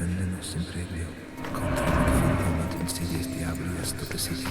deféndenos siempre Dios, contra el fin de insidias diablo y esto te sigue.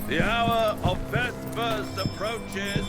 The hour of Vespers approaches.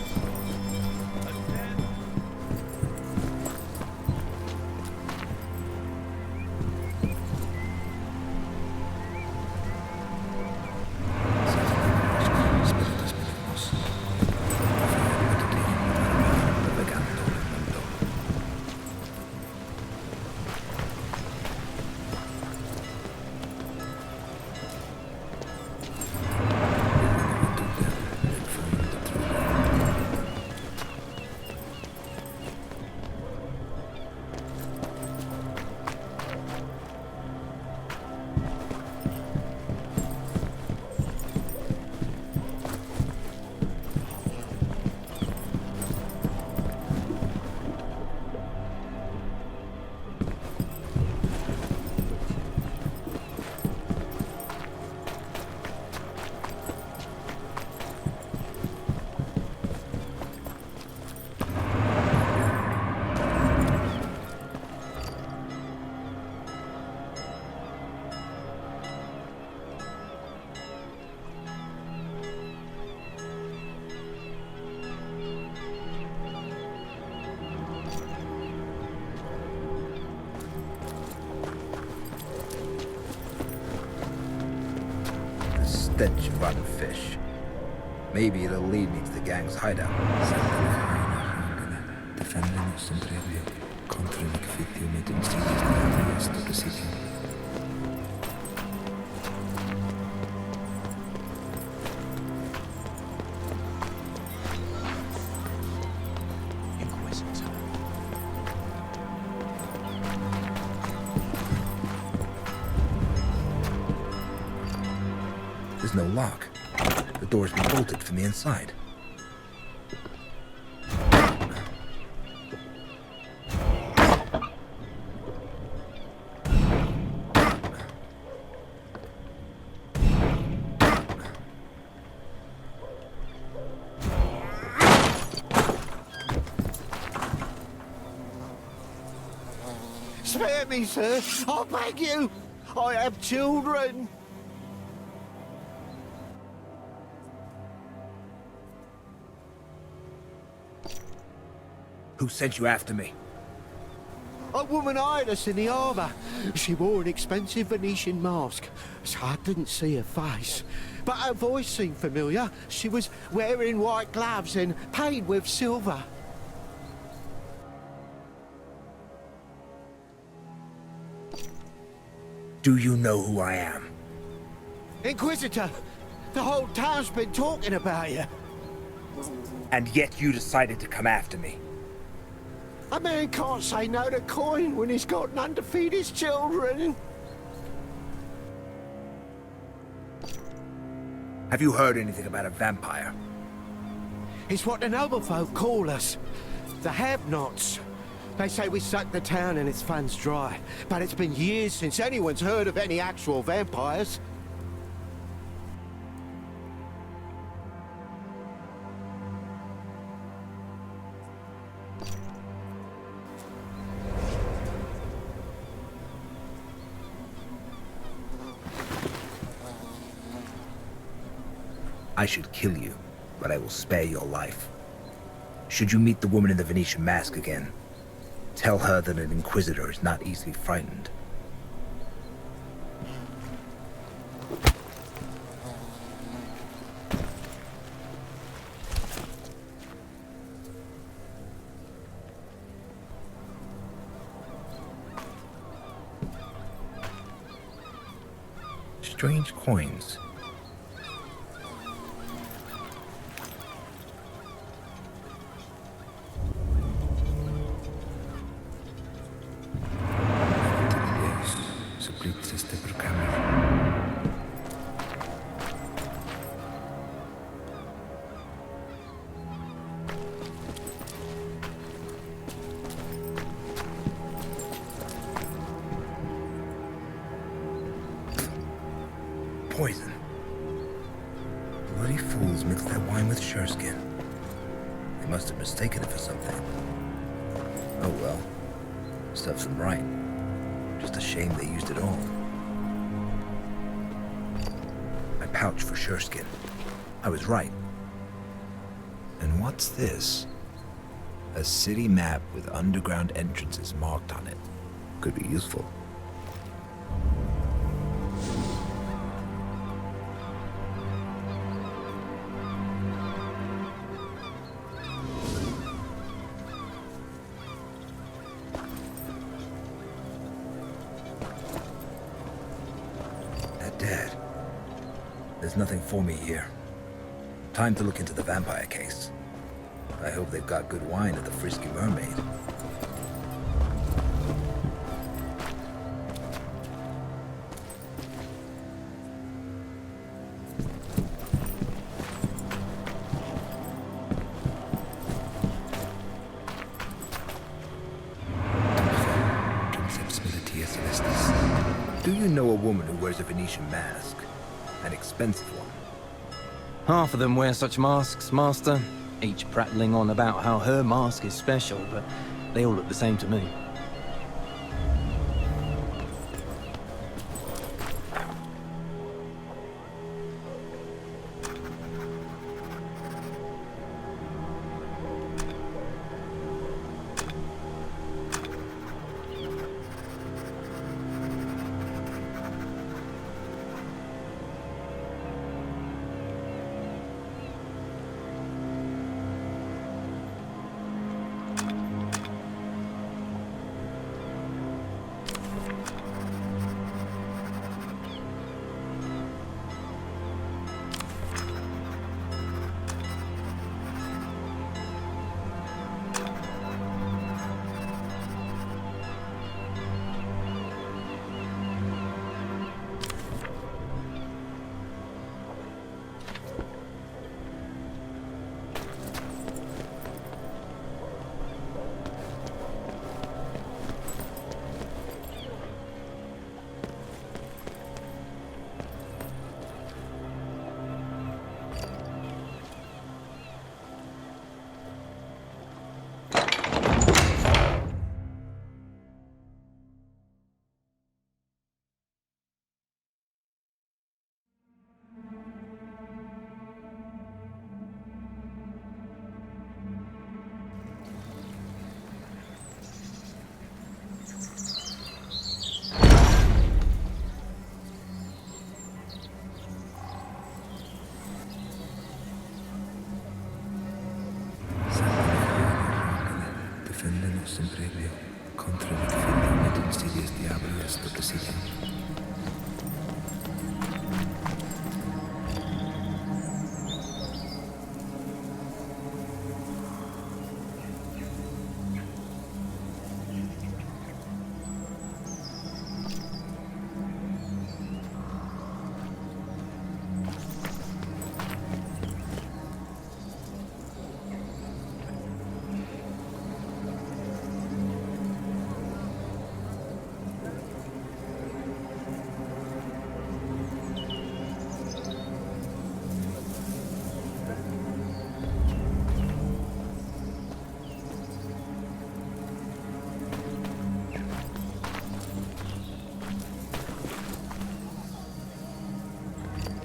Stench of rotten fish. Maybe it'll lead me to the gang's hideout. Deféndenos siempre Dios, contra el fin de insidias diablo y esto te sigue. Inquisitor. There's no lock. The door's been bolted from the inside. Spare me, sir. I beg you. I have children. Who sent you after me? A woman eyed us in the harbour. She wore an expensive Venetian mask, so I didn't see her face. But her voice seemed familiar. She was wearing white gloves and paid with silver. Do you know who I am? Inquisitor, the whole town's been talking about you. And yet you decided to come after me. A man can't say no to coin when he's got none to feed his children. Have you heard anything about a vampire? It's what the noble folk call us. The have-nots. They say we suck the town and its funds dry. But it's been years since anyone's heard of any actual vampires. I should kill you, but I will spare your life. Should you meet the woman in the Venetian mask again, tell her that an Inquisitor is not easily frightened. Strange coins. mixed that wine with sureskin. They must have mistaken it for something. Oh well. Serves them right. Just a shame they used it all. My pouch for sureskin. I was right. And what's this? A city map with underground entrances marked on it. Could be useful. They're dead. There's nothing for me here. Time to look into the vampire case. I hope they've got good wine at the Frisky Mermaid. Do you know a woman who wears a Venetian mask? An expensive one. Half of them wear such masks, Master, each prattling on about how her mask is special, but they all look the same to me.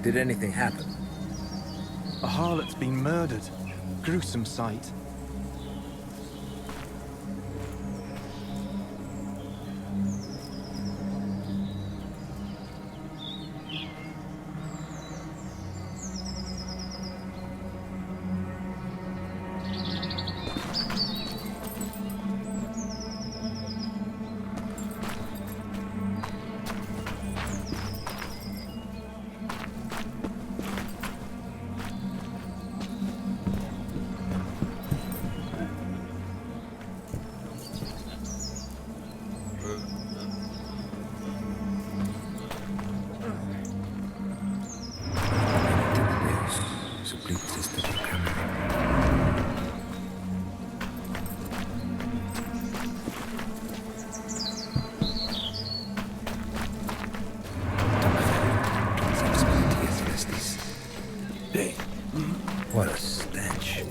Did anything happen? A harlot's been murdered. Gruesome sight. What a stench.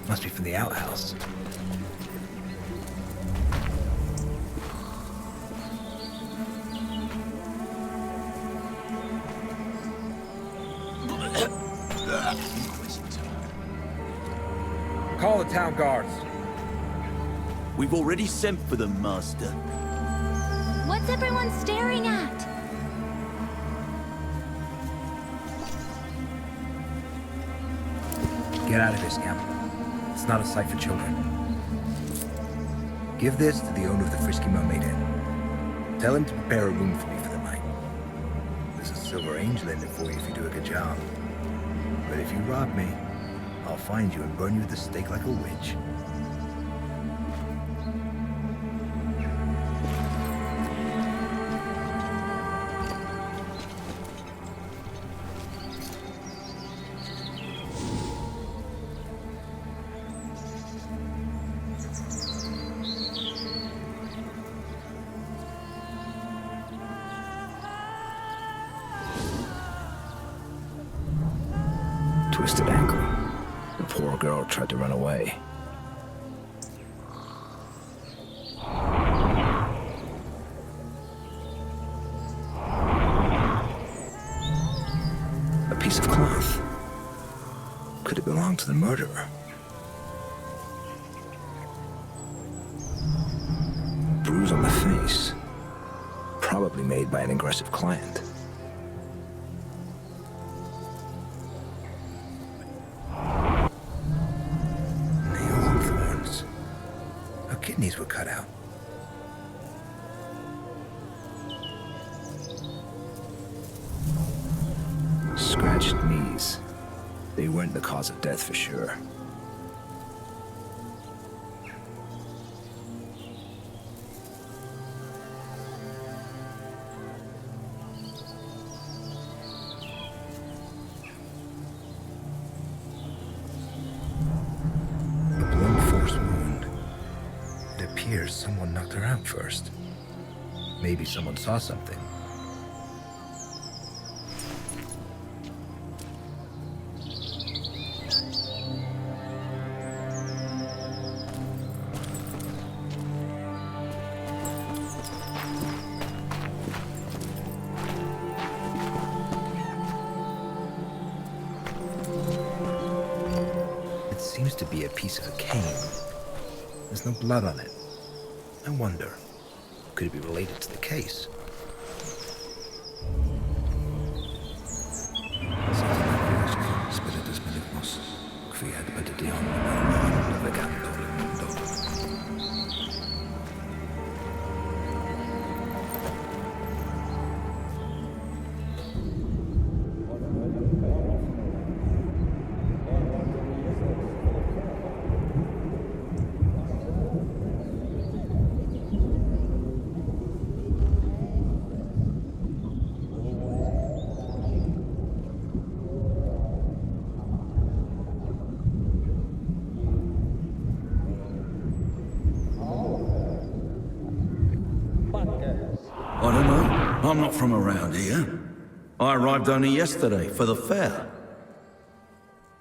Must be from the outhouse. Call the town guards. We've already sent for them, Master. What's everyone staring at? Get out of here, scamp. It's not a sight for children. Give this to the owner of the Frisky Mermaid Inn. Tell him to prepare a room for me for the night. There's a silver angel in it for you if you do a good job. But if you rob me, I'll find you and burn you at the stake like a witch. Twisted ankle. The poor girl tried to run away. A piece of cloth. Could it belong to the murderer? Bruise on the face. Probably made by an aggressive client. Kidneys were cut out. Scratched knees. They weren't the cause of death for sure. Someone knocked her out first. Maybe someone saw something. It seems to be a piece of a cane. There's no blood on it. I wonder, could it be related to the case? I don't know. I'm not from around here. I arrived only yesterday for the fair.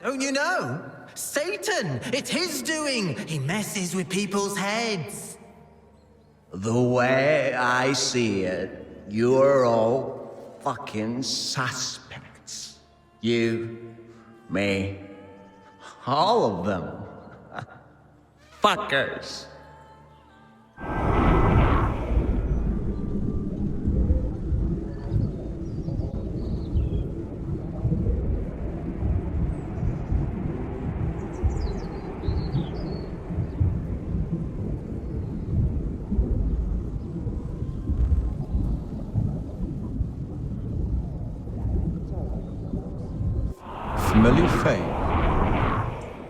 Don't you know? Satan! It's his doing! He messes with people's heads. The way I see it, you're all fucking suspects. You, me, all of them. Fuckers. Familiar face?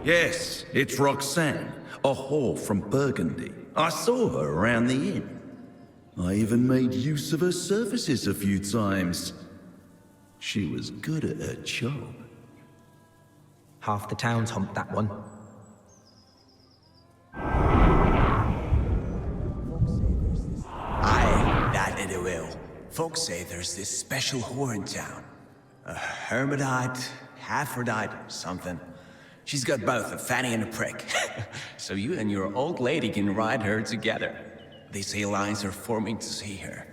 Yes, it's Roxanne, a whore from Burgundy. I saw her around the inn. I even made use of her services a few times. She was good at her job. Half the town's humped that one. Aye, that it will. Folks say there's this special whore in town. A hermitite, Aphrodite, something. She's got both a fanny and a prick. So you and your old lady can ride her together. They say lines are forming to see her.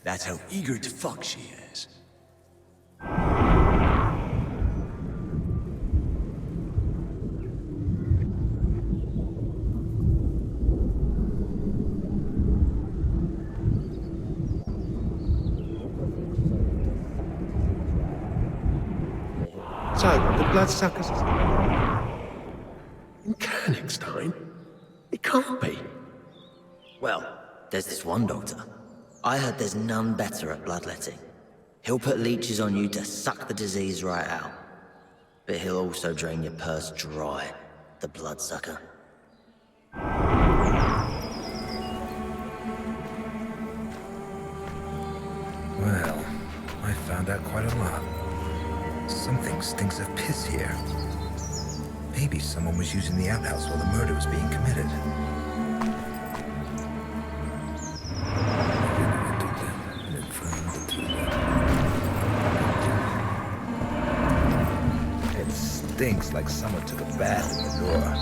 That's how eager to fuck she is. So, the bloodsuckers... in Königstein? It can't be. Well, there's this one doctor. I heard there's none better at bloodletting. He'll put leeches on you to suck the disease right out. But he'll also drain your purse dry, the bloodsucker. Well, I found out quite a lot. Something stinks of piss here. Maybe someone was using the outhouse while the murder was being committed. It stinks like someone took a bath in the door.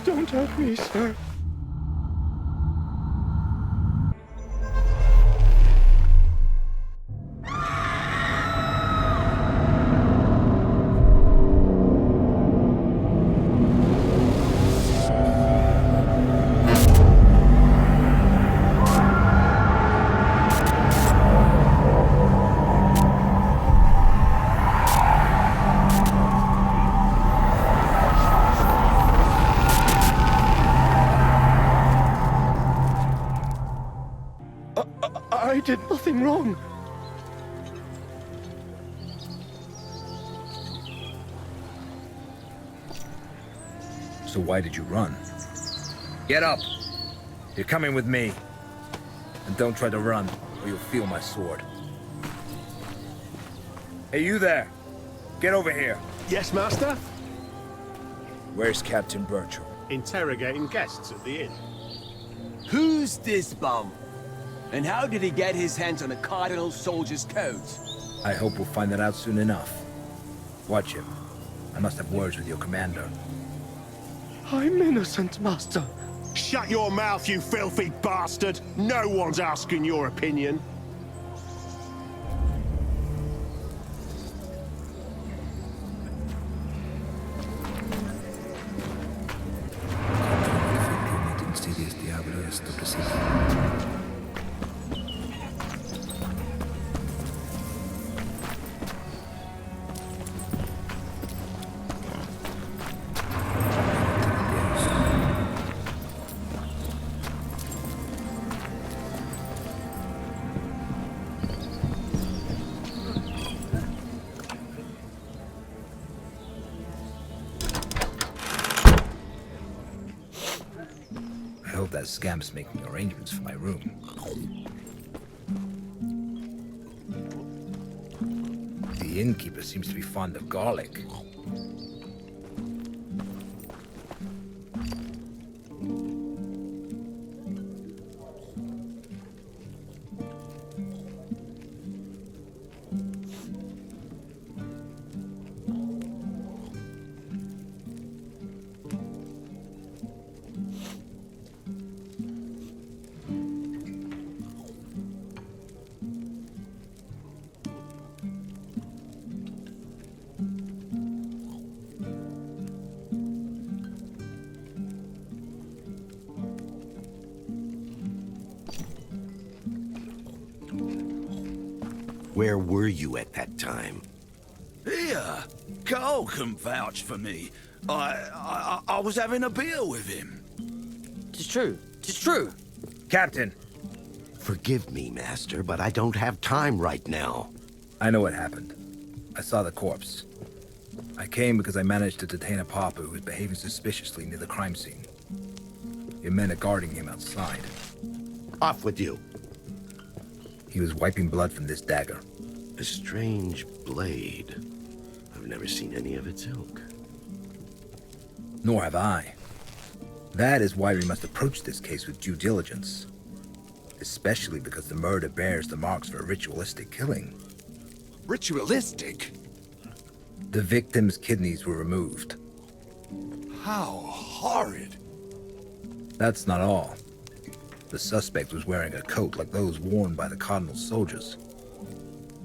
Don't hurt me, sir. I did nothing wrong. So why did you run? Get up! You're coming with me. And don't try to run, or you'll feel my sword. Hey, you there! Get over here! Yes, master? Where's Captain Birchall? Interrogating guests at the inn. Who's this bum? And how did he get his hands on a cardinal soldier's coat? I hope we'll find that out soon enough. Watch him. I must have words with your commander. I'm innocent, master. Shut your mouth, you filthy bastard! No one's asking your opinion. I hope that scamp's making arrangements for my room. The innkeeper seems to be fond of garlic. Where were you at that time? Here, Carl can vouch for me. I was having a beer with him. Tis true. Tis true. Captain! Forgive me, Master, but I don't have time right now. I know what happened. I saw the corpse. I came because I managed to detain a pauper who was behaving suspiciously near the crime scene. Your men are guarding him outside. Off with you. He was wiping blood from this dagger. A strange blade. I've never seen any of its ilk. Nor have I. That is why we must approach this case with due diligence. Especially because the murder bears the marks for a ritualistic killing. Ritualistic? The victim's kidneys were removed. How horrid. That's not all. The suspect was wearing a coat like those worn by the cardinal's soldiers.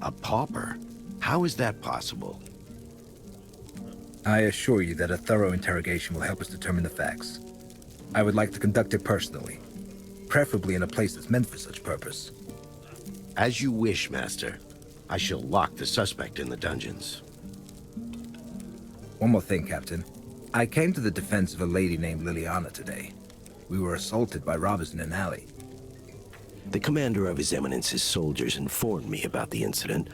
A pauper? How is that possible? I assure you that a thorough interrogation will help us determine the facts. I would like to conduct it personally, preferably in a place that's meant for such purpose. As you wish, Master. I shall lock the suspect in the dungeons. One more thing, Captain. I came to the defense of a lady named Liliana today. We were assaulted by robbers in an alley. The commander of His Eminence's soldiers informed me about the incident.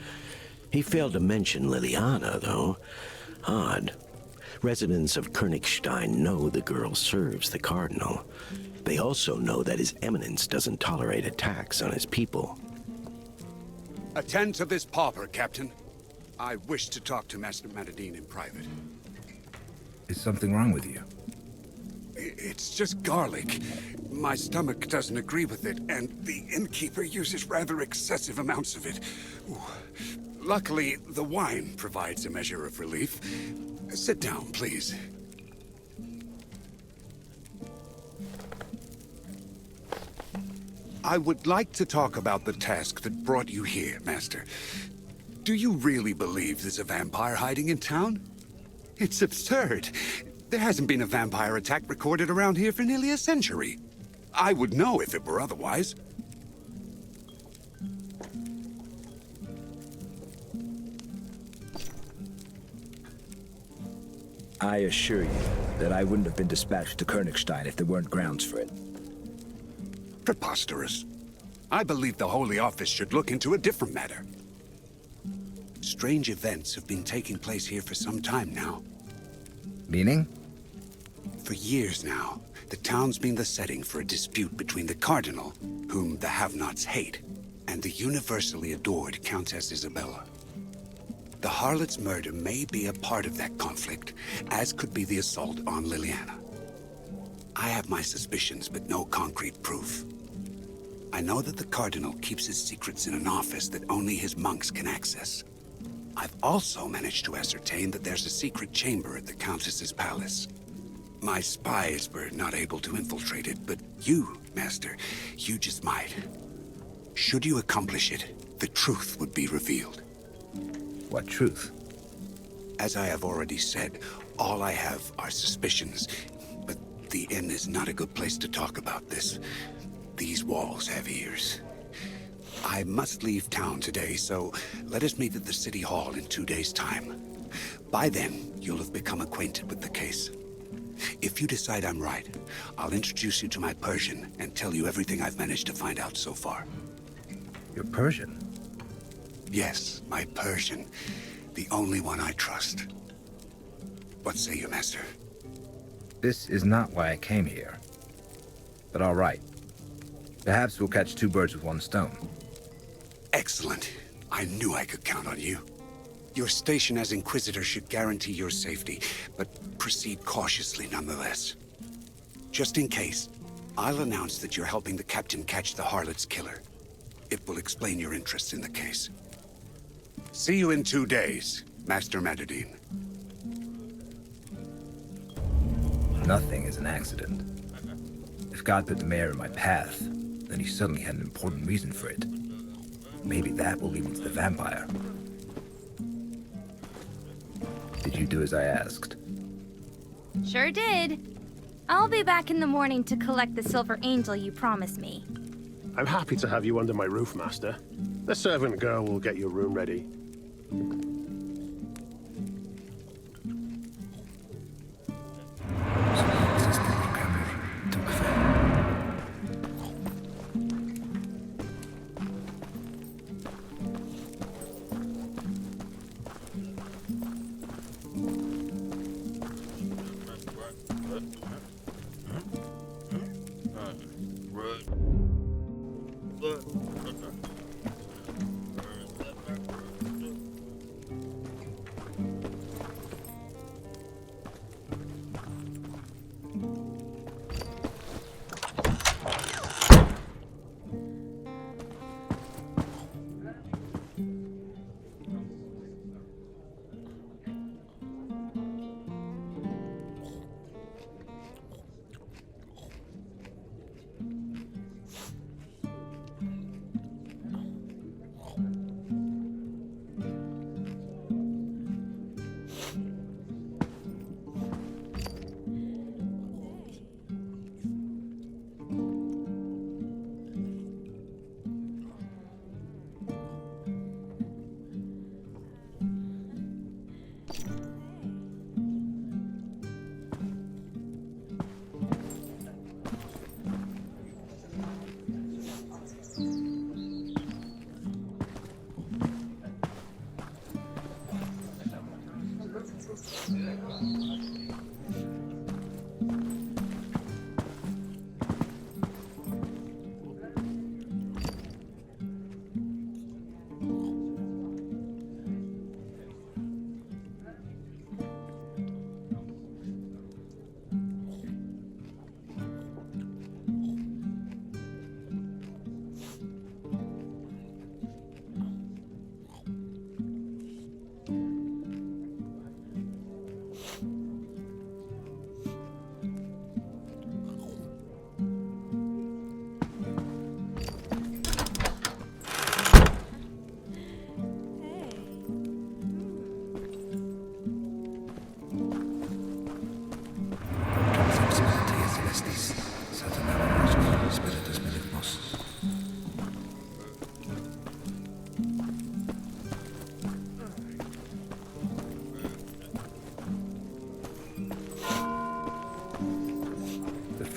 He failed to mention Liliana, though. Odd. Residents of Königstein know the girl serves the Cardinal. They also know that His Eminence doesn't tolerate attacks on his people. Attend to this pauper, Captain. I wish to talk to Master Matadine in private. Is something wrong with you? It's just garlic. My stomach doesn't agree with it, and the innkeeper uses rather excessive amounts of it. Ooh. Luckily, the wine provides a measure of relief. Sit down, please. I would like to talk about the task that brought you here, Master. Do you really believe there's a vampire hiding in town? It's absurd. There hasn't been a vampire attack recorded around here for nearly a century. I would know if it were otherwise. I assure you that I wouldn't have been dispatched to Königstein if there weren't grounds for it. Preposterous. I believe the Holy Office should look into a different matter. Strange events have been taking place here for some time now. Meaning? For years now, the town's been the setting for a dispute between the Cardinal, whom the have-nots hate, and the universally adored Countess Isabella. The harlot's murder may be a part of that conflict, as could be the assault on Liliana. I have my suspicions, but no concrete proof. I know that the Cardinal keeps his secrets in an office that only his monks can access. I've also managed to ascertain that there's a secret chamber at the Countess's palace. My spies were not able to infiltrate it, but you, Master, you just might. Should you accomplish it, the truth would be revealed. What truth? As I have already said, all I have are suspicions, but the inn is not a good place to talk about this. These walls have ears. I must leave town today, so let us meet at the City Hall in 2 days' time. By then, you'll have become acquainted with the case. If you decide I'm right, I'll introduce you to my Persian and tell you everything I've managed to find out so far. Your Persian? Yes, my Persian. The only one I trust. What say you, Master? This is not why I came here. But all right. Perhaps we'll catch two birds with one stone. Excellent. I knew I could count on you. Your station as Inquisitor should guarantee your safety, but proceed cautiously nonetheless. Just in case, I'll announce that you're helping the Captain catch the harlot's killer. It will explain your interest in the case. See you in 2 days, Master Matadine. Nothing is an accident. If God put the mayor in my path, then he certainly had an important reason for it. Maybe that will lead me to the vampire. Did you do as I asked? Sure did. I'll be back in the morning to collect the silver angel you promised me. I'm happy to have you under my roof, Master. The servant girl will get your room ready.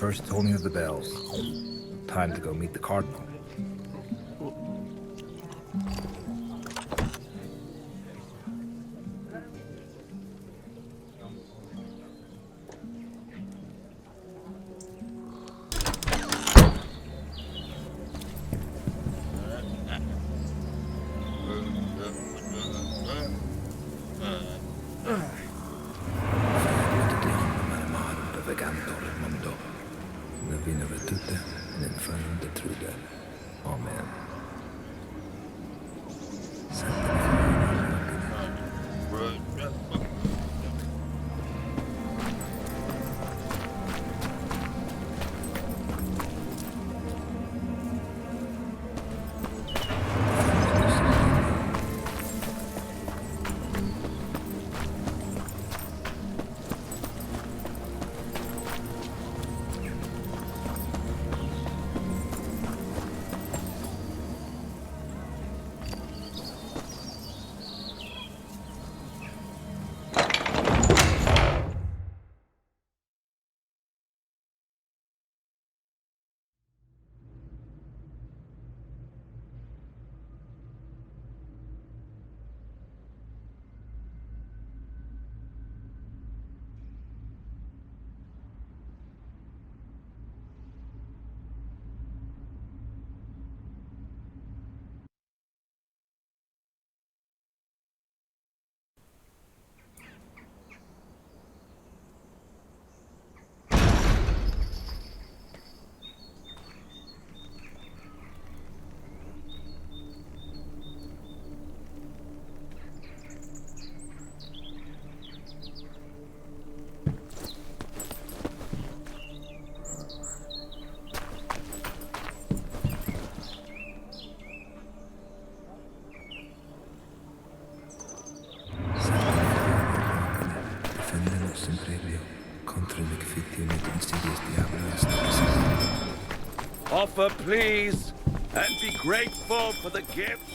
First tolling of the bells. Time to go meet the cardinal. Offer, please, and be grateful for the gifts.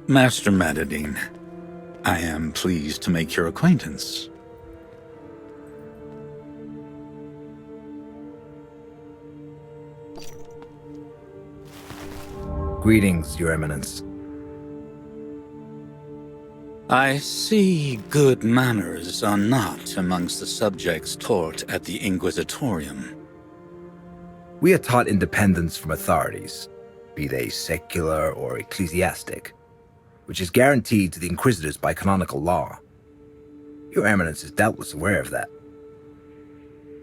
Master Madadine, I am pleased to make your acquaintance. Greetings, Your Eminence. I see good manners are not amongst the subjects taught at the Inquisitorium. We are taught independence from authorities, be they secular or ecclesiastic, which is guaranteed to the Inquisitors by canonical law. Your Eminence is doubtless aware of that.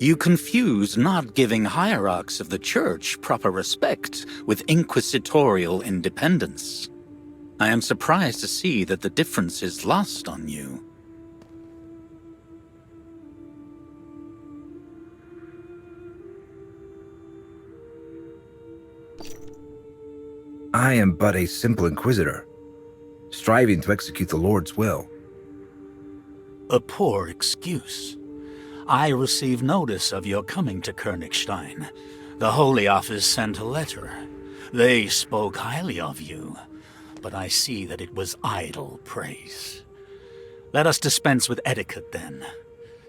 You confuse not giving hierarchs of the Church proper respect with inquisitorial independence. I am surprised to see that the difference is lost on you. I am but a simple Inquisitor, striving to execute the Lord's will. A poor excuse. I received notice of your coming to Königstein. The Holy Office sent a letter. They spoke highly of you, but I see that it was idle praise. Let us dispense with etiquette, then.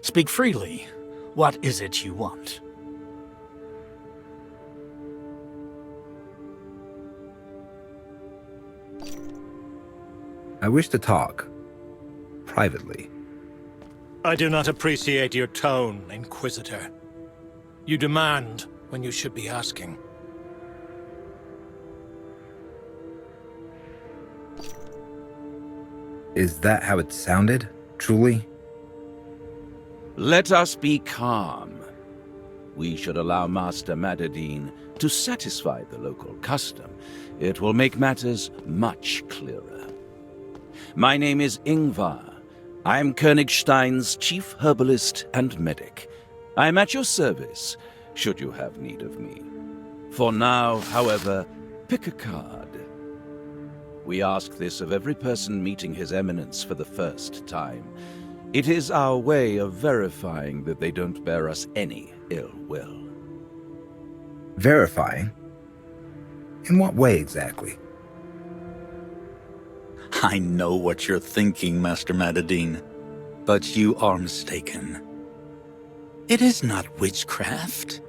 Speak freely. What is it you want? I wish to talk, privately. I do not appreciate your tone, Inquisitor. You demand when you should be asking. Is that how it sounded, truly? Let us be calm. We should allow Master Madadine to satisfy the local custom. It will make matters much clearer. My name is Ingvar. I am Königstein's chief herbalist and medic. I am at your service, should you have need of me. For now, however, pick a card. We ask this of every person meeting His Eminence for the first time. It is our way of verifying that they don't bear us any ill will. Verifying? In what way exactly? I know what you're thinking, Master Madadine, but you are mistaken. It is not witchcraft.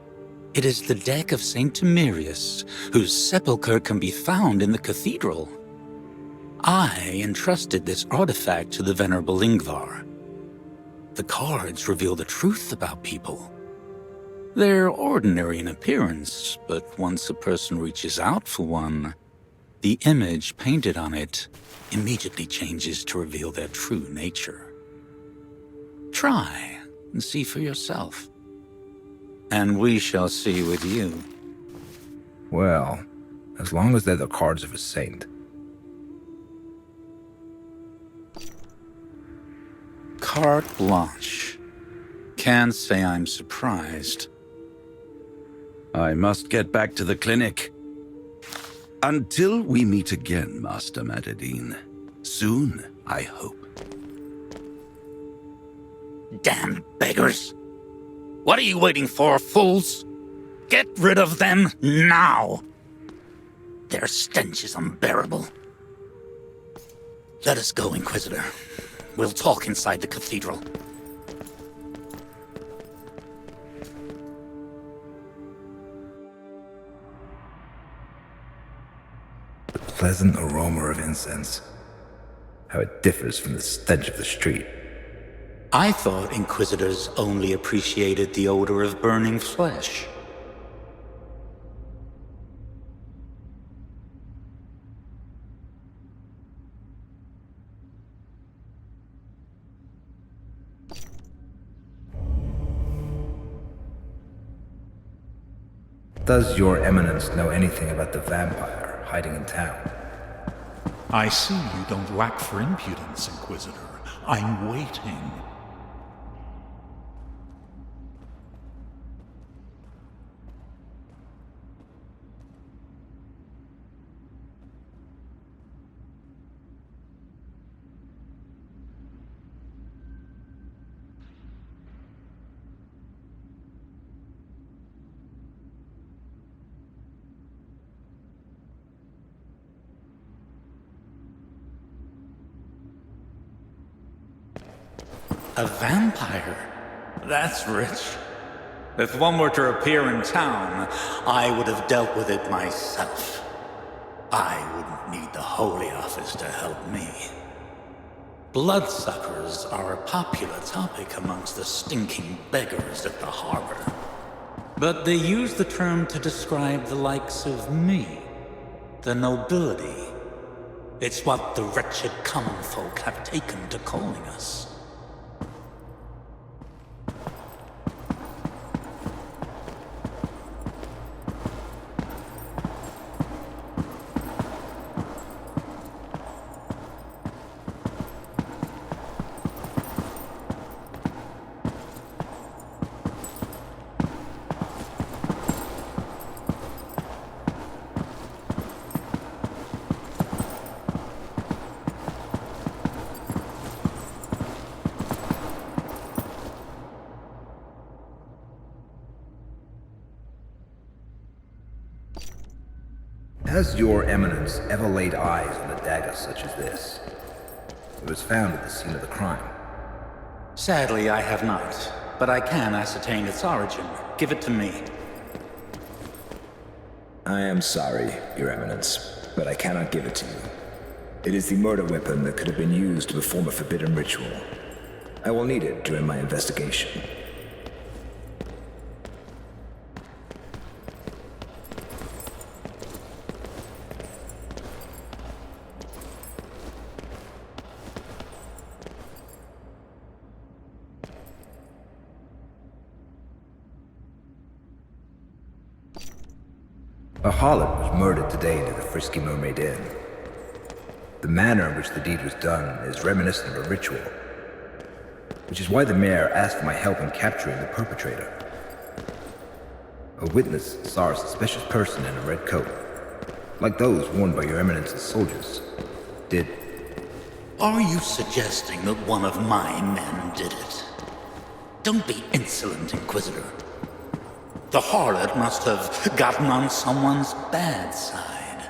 It is the deck of Saint Timerius, whose sepulchre can be found in the cathedral. I entrusted this artifact to the Venerable Ingvar. The cards reveal the truth about people. They're ordinary in appearance, but once a person reaches out for one, the image painted on it immediately changes to reveal their true nature. Try and see for yourself. And we shall see with you. Well, as long as they're the cards of a saint. Carte blanche. Can't say I'm surprised. I must get back to the clinic. Until we meet again, Master Madadine. Soon, I hope. Damn beggars! What are you waiting for, fools? Get rid of them now! Their stench is unbearable. Let us go, Inquisitor. We'll talk inside the cathedral. The pleasant aroma of incense. How it differs from the stench of the street. I thought Inquisitors only appreciated the odor of burning flesh. Does Your Eminence know anything about the vampire hiding in town? I see you don't lack for impudence, Inquisitor. I'm waiting. A vampire? That's rich. If one were to appear in town, I would have dealt with it myself. I wouldn't need the Holy Office to help me. Bloodsuckers are a popular topic amongst the stinking beggars at the harbor. But they use the term to describe the likes of me, the nobility. It's what the wretched common folk have taken to calling us. Has your eminence ever laid eyes on a dagger such as this? It was found at the scene of the crime. Sadly, I have not, but I can ascertain its origin. Give it to me. I am sorry, your eminence, but I cannot give it to you. It is the murder weapon that could have been used to perform a forbidden ritual. I will need it during my investigation. A harlot was murdered today near the Frisky Mermaid Inn. The manner in which the deed was done is reminiscent of a ritual, which is why the mayor asked for my help in capturing the perpetrator. A witness saw a suspicious person in a red coat, like those worn by your eminence's soldiers. Are you suggesting that one of my men did it? Don't be insolent, Inquisitor. The harlot must have gotten on someone's bad side.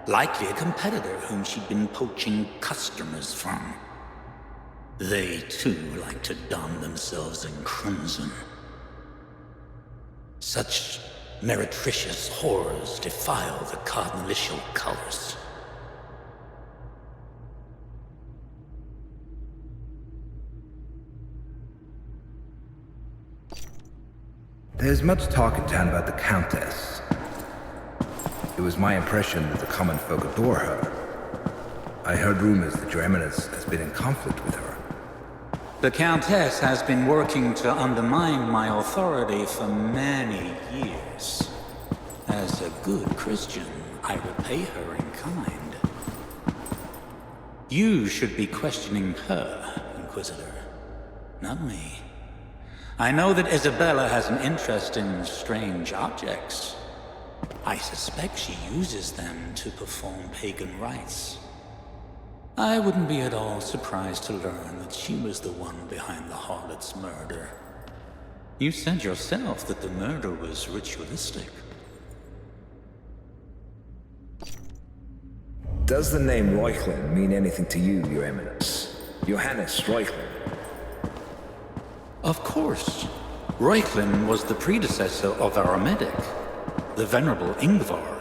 Likely a competitor whom she'd been poaching customers from. They, too, like to don themselves in crimson. Such meretricious whores defile the cardinalitial colors. There's much talk in town about the Countess. It was my impression that the common folk adore her. I heard rumors that your eminence has been in conflict with her. The Countess has been working to undermine my authority for many years. As a good Christian, I repay her in kind. You should be questioning her, Inquisitor, not me. I know that Isabella has an interest in strange objects. I suspect she uses them to perform pagan rites. I wouldn't be at all surprised to learn that she was the one behind the harlot's murder. You said yourself that the murder was ritualistic. Does the name Reuchlin mean anything to you, your eminence? Johannes Reuchlin. Of course. Reuchlin was the predecessor of our medic, the venerable Ingvar.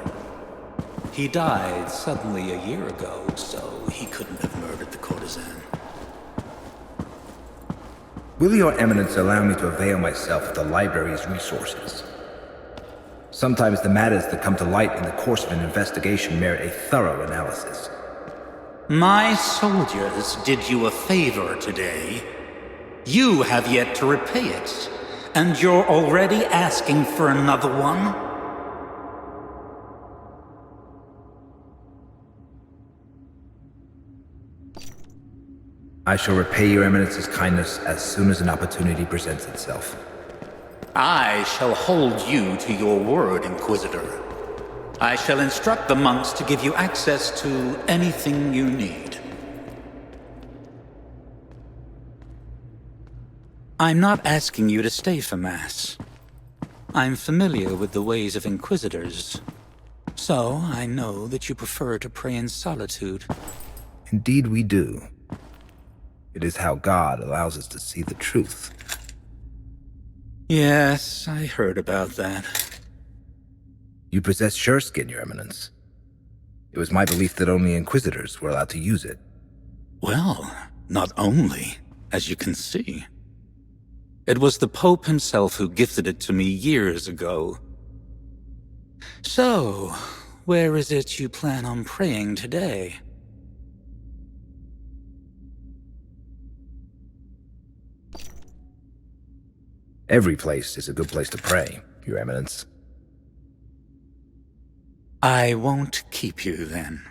He died suddenly a year ago, so he couldn't have murdered the courtesan. Will your eminence allow me to avail myself of the library's resources? Sometimes the matters that come to light in the course of an investigation merit a thorough analysis. My soldiers did you a favor today. You have yet to repay it, and you're already asking for another one? I shall repay your eminence's kindness as soon as an opportunity presents itself. I shall hold you to your word, Inquisitor. I shall instruct the monks to give you access to anything you need. I'm not asking you to stay for Mass. I'm familiar with the ways of Inquisitors, so I know that you prefer to pray in solitude. Indeed we do. It is how God allows us to see the truth. Yes, I heard about that. You possess sureskin, Your Eminence. It was my belief that only Inquisitors were allowed to use it. Well, not only, as you can see. It was the Pope himself who gifted it to me years ago. So, where is it you plan on praying today? Every place is a good place to pray, Your Eminence. I won't keep you, then.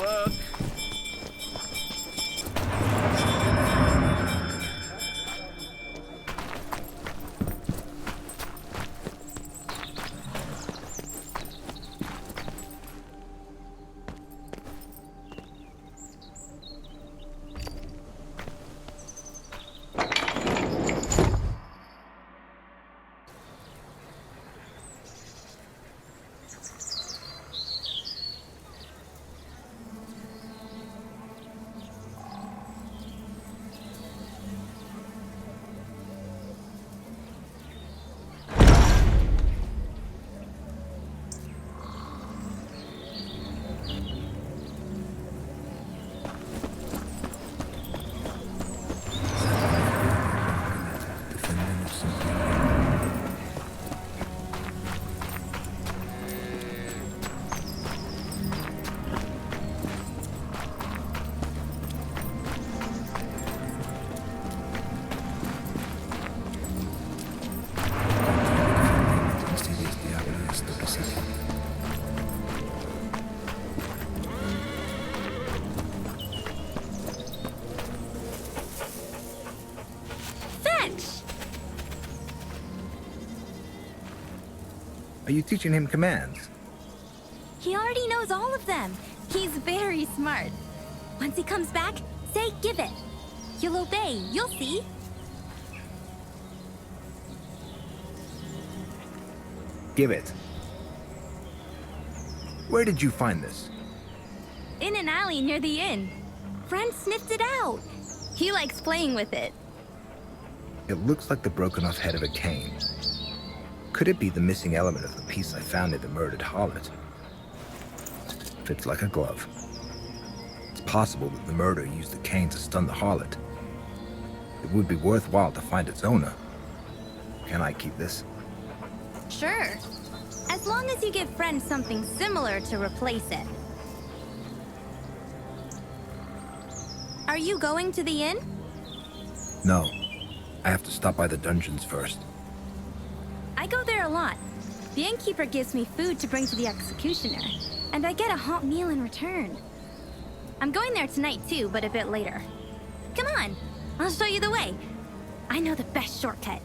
Work. Are you teaching him commands? He already knows all of them. He's very smart. Once he comes back, say give it. He'll obey, you'll see. Give it. Where did you find this? In an alley near the inn. Friend sniffed it out. He likes playing with it. It looks like the broken off head of a cane. Could it be the missing element of the piece I found in the murdered harlot? Fits like a glove. It's possible that the murderer used the cane to stun the harlot. It would be worthwhile to find its owner. Can I keep this? Sure. As long as you give friend something similar to replace it. Are you going to the inn? No. I have to stop by the dungeons first. I go there a lot. The innkeeper gives me food to bring to the executioner, and I get a hot meal in return. I'm going there tonight too, but a bit later. Come on, I'll show you the way. I know the best shortcut.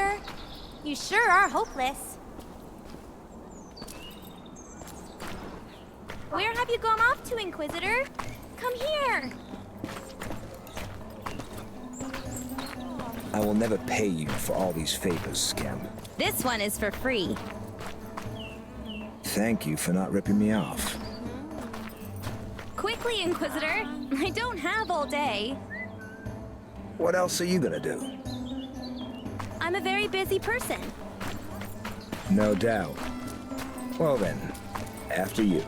Inquisitor. You sure are hopeless. Where have you gone off to, Inquisitor? Come here! I will never pay you for all these favors, Scam. This one is for free. Thank you for not ripping me off. Quickly, Inquisitor. I don't have all day. What else are you gonna do? I'm a very busy person. No doubt. Well then, after you.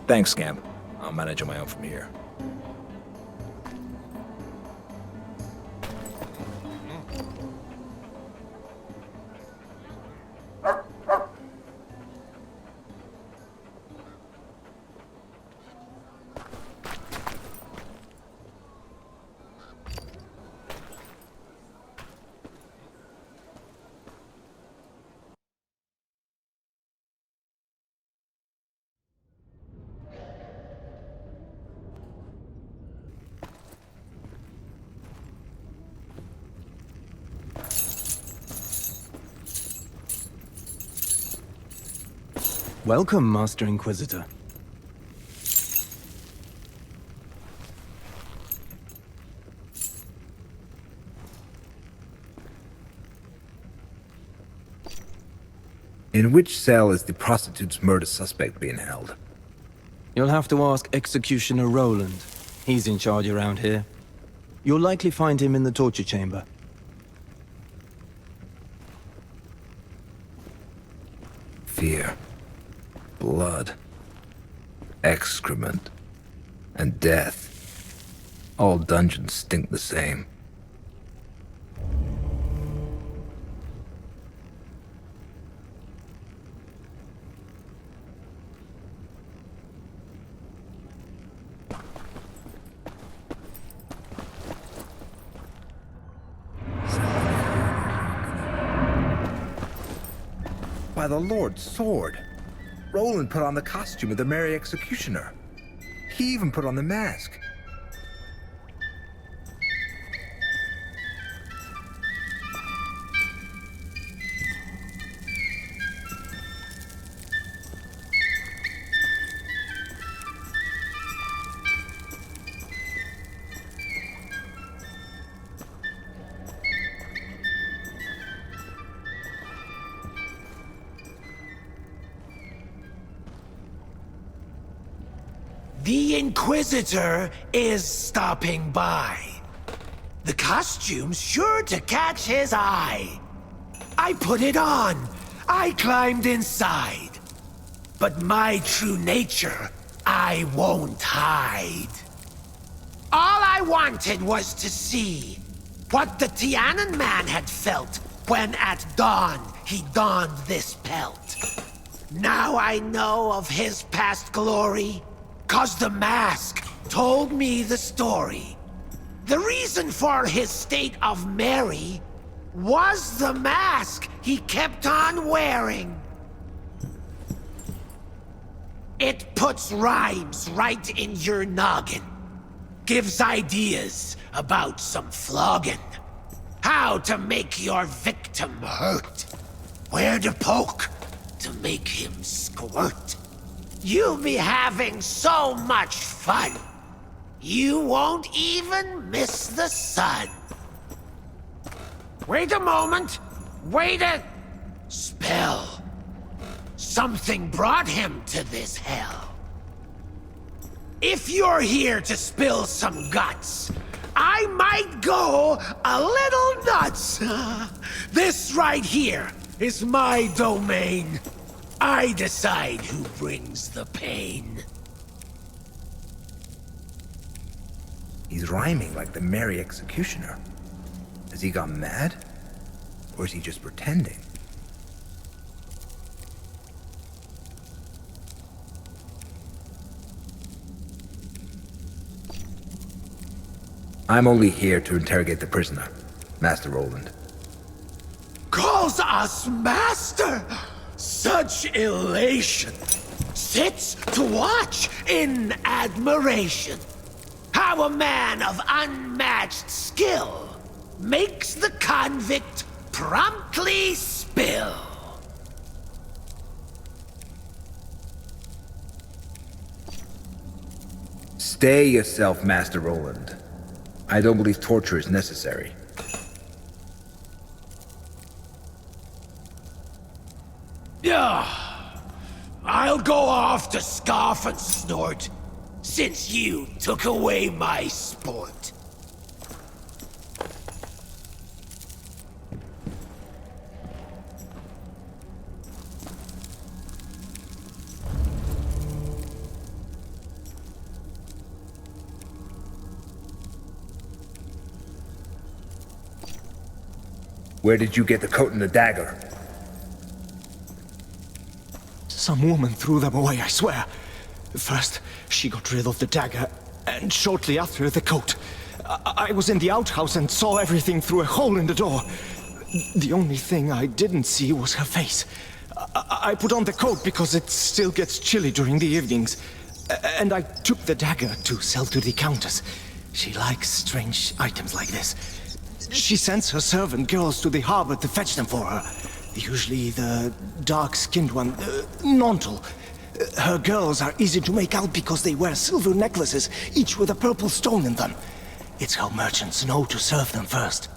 Thanks, Scamp. I'll manage on my own from here. Welcome, Master Inquisitor. In which cell is the prostitute's murder suspect being held? You'll have to ask Executioner Roland. He's in charge around here. You'll likely find him in the torture chamber. Fear, blood, excrement, and death. All dungeons stink the same. By the Lord's sword! Roland put on the costume of the Merry Executioner. He even put on the mask. The Inquisitor is stopping by. The costume's sure to catch his eye. I put it on. I climbed inside. But my true nature, I won't hide. All I wanted was to see what the Tianan man had felt when at dawn he donned this pelt. Now I know of his past glory. 'Cause the mask told me the story. The reason for his state of merry was the mask he kept on wearing. It puts rhymes right in your noggin. Gives ideas about some flogging. How to make your victim hurt. Where to poke to make him squirt. You'll be having so much fun, you won't even miss the sun. Wait a moment. Wait a... Spell. Something brought him to this hell. if you're here to spill some guts, I might go a little nuts. This right here is my domain. I decide who brings the pain. He's rhyming like the merry executioner. Has he gone mad? Or is he just pretending? I'm only here to interrogate the prisoner, Master Roland. Calls us master! Such elation! Sits to watch in admiration. How a man of unmatched skill makes the convict promptly spill. Stay yourself, Master Roland. I don't believe torture is necessary. Yeah, I'll go off to scoff and snort, since you took away my sport. Where did you get the coat and the dagger? Some woman threw them away, I swear. First, she got rid of the dagger, and shortly after, the coat. I was in the outhouse and saw everything through a hole in the door. The only thing I didn't see was her face. I put on the coat because it still gets chilly during the evenings. And I took the dagger to sell to the countess. She likes strange items like this. She sends her servant girls to the harbor to fetch them for her. Usually the dark-skinned one, Nontal. Her girls are easy to make out because they wear silver necklaces, each with a purple stone in them. It's how merchants know to serve them first.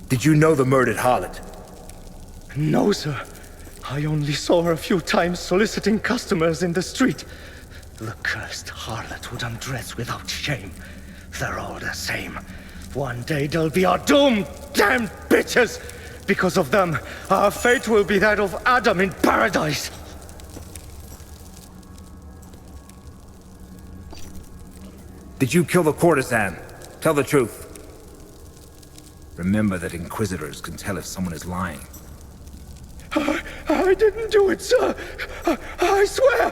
Did you know the murdered harlot? No, sir. I only saw her a few times soliciting customers in the street. The cursed harlot would undress without shame. They're all the same. One day they'll be our doom, damned bitches! Because of them, our fate will be that of Adam in paradise! Did you kill the courtesan? Tell the truth. Remember that Inquisitors can tell if someone is lying. I didn't do it, sir! I swear!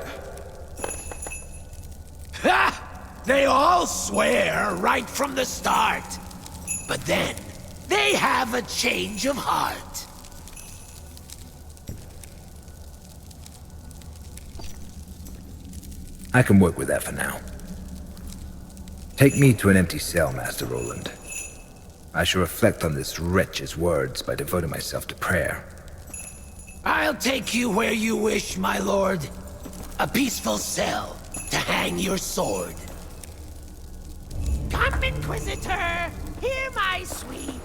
Ha! They all swear right from the start. But then, they have a change of heart. I can work with that for now. Take me to an empty cell, Master Roland. I shall reflect on this wretch's words by devoting myself to prayer. I'll take you where you wish, my lord. A peaceful cell to hang your sword. Come, Inquisitor! Hear my sweet!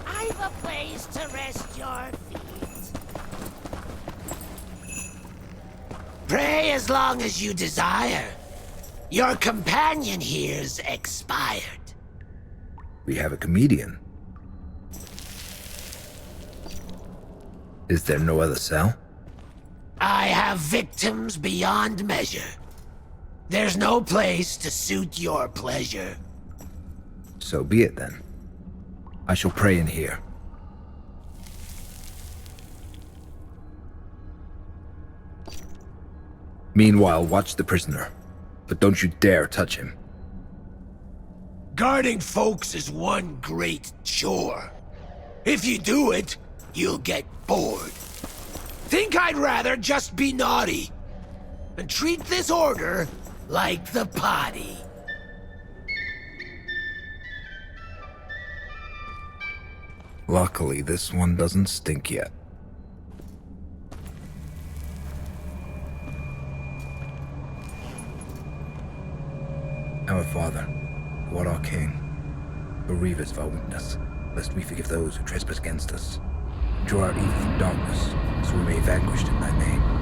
I've a place to rest your feet. Pray as long as you desire. Your companion here's expired. We have a comedian. Is there no other cell? I have victims beyond measure. There's no place to suit your pleasure. So be it then. I shall pray in here. Meanwhile, watch the prisoner. But don't you dare touch him. Guarding folks is one great chore. If you do it, you'll get bored. Think I'd rather just be naughty and treat this order like the potty. Luckily, this one doesn't stink yet. Our Father, who art our King, bereave us of our weakness, lest we forgive those who trespass against us. draw out evil from darkness, so we may vanquish it in thy name.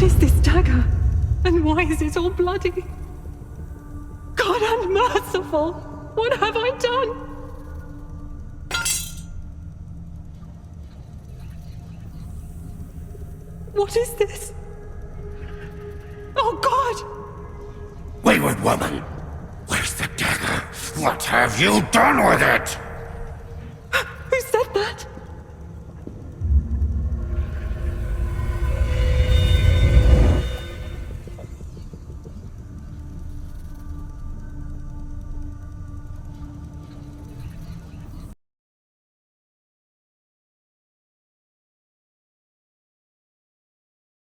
is this dagger? And why is it all bloody? God unmerciful! What have I done? What is this? Oh, God! Wayward woman! Where's the dagger? What have you done with it?